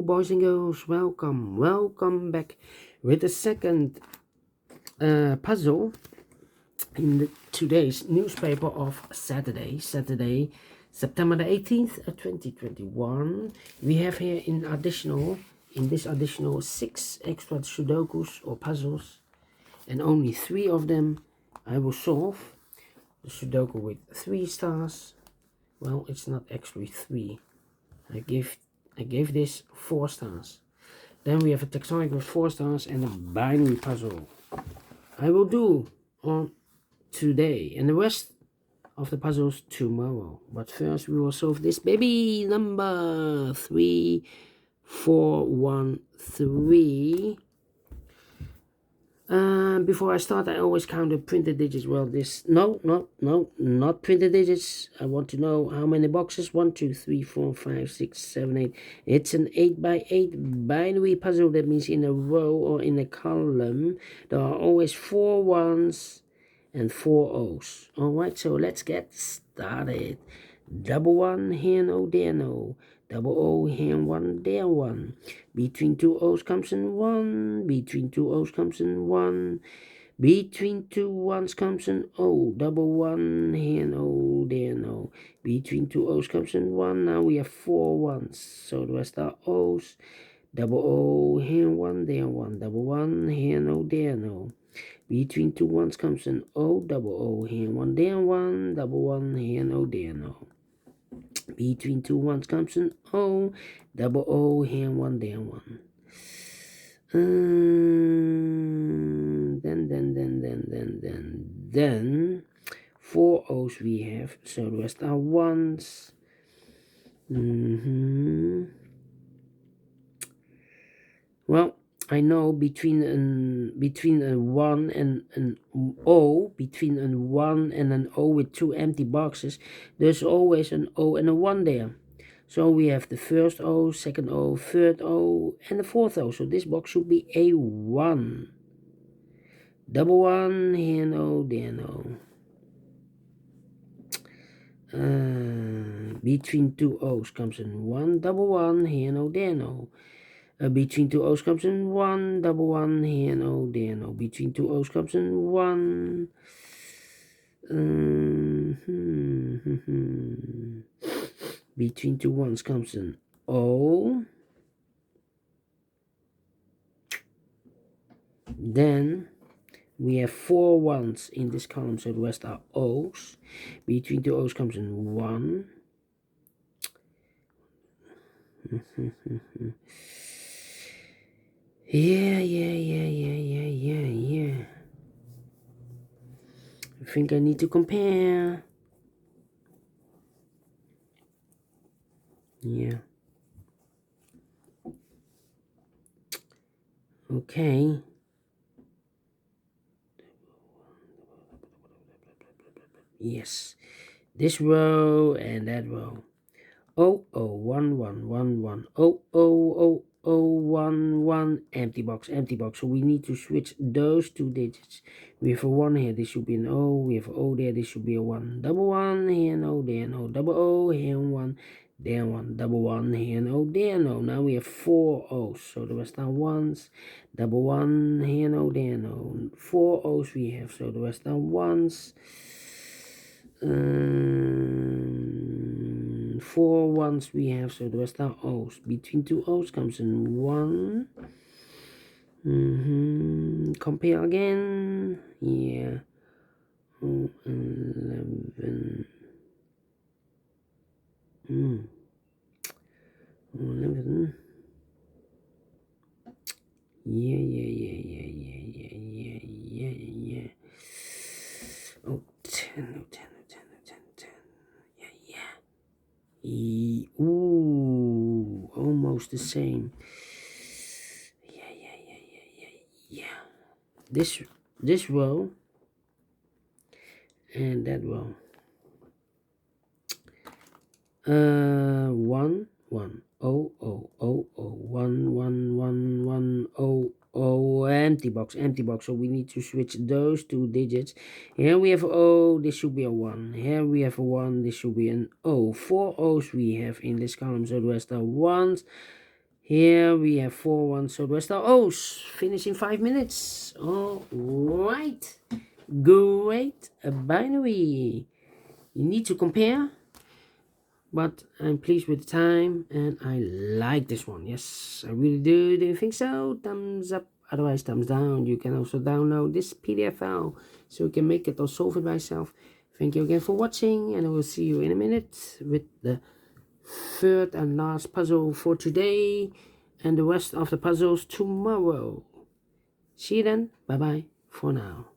boys and girls, welcome back with the second puzzle in today's newspaper of Saturday, September the 18th, 2021. We have here in this additional 6 extra Sudokus or puzzles, and only 3 of them I will solve. The Sudoku with 3 stars. Well, it's not actually 3. I gave this 4 stars. Then we have a taxonomic with 4 stars and a binary puzzle. I will do on today and the rest of the puzzles tomorrow. But first we will solve this baby number 3413. Before I start, I always count the printed digits. Well, not printed digits. I want to know how many boxes. 1, 2, 3, 4, 5, 6, 7, 8. It's an 8 by 8 binary puzzle. That means in a row or in a column, there are always 4 1s and 4 O's. Alright, so let's get started. Double 1, here no, there no. Double O, here 1, there 1. Between 2 O's comes in 1. Between 2 O's comes in 1. Between 2 1's comes in O. Double 1, here no, there no. Between 2 O's comes in 1. Now we have 4 1's. So the rest are O's. Double O, here 1, there 1. Double 1, here no, there no. Between 2 1's comes in O. Double O, here 1, there 1. Double 1, here no, there no. Between 2 1's comes an O. Double O, here 1, there 1. Then 4 O's we have, so the rest are 1's. Well, I know between a 1 and an O, between a 1 and an O with 2 empty boxes, there's always an O and a 1 there. So we have the first O, second O, third O, and the fourth O. So this box should be a 1. Double 1, here no, there no. Between 2 O's comes in 1. Double 1, here no, there no. Between 2 O's comes in 1. Double 1, here no, there no. Between 2 O's comes in 1. Between 2 1's comes in O. Then we have 4 1's in this column, so the rest are O's. Between 2 O's comes in 1. Yeah. I think I need to compare. Yeah. Okay. Yes. This row and that row. 1 1 1 1. 1 1. Empty box. So we need to switch those 2 digits. We have a 1 here. This should be an O. We have an O there. This should be a 1. Double 1 here. No, there no. Double O here. 1. There 1. Double 1 here. No, there no. Now we have 4 O's. So the rest are 1's. Double 1 here. No, there no. 4 O's we have. So the rest are 1's. 4 1's we have, so the rest are O's. Between 2 O's comes in 1. Compare again. Yeah. 11. 11. Yeah. Oh, 10. Ooh, almost the same. Yeah. This row and that row. 1 1 0 0 0 1 1 1 1 0 0. Empty box. So we need to switch those 2 digits. Here we have O. This should be a 1. Here we have a 1. This should be an O. 4 O's we have in this column, so the rest are 1's. Here we have 4-1 Southwest. Oh, finish in 5 minutes. All right. Great. A binary. You need to compare, but I'm pleased with the time and I like this one. Yes, I really do. Do you think so? Thumbs up. Otherwise, thumbs down. You can also download this PDF file so you can make it or solve it by yourself. Thank you again for watching, and I will see you in a minute with the third and last puzzle for today and the rest of the puzzles tomorrow. See you then. Bye bye for now.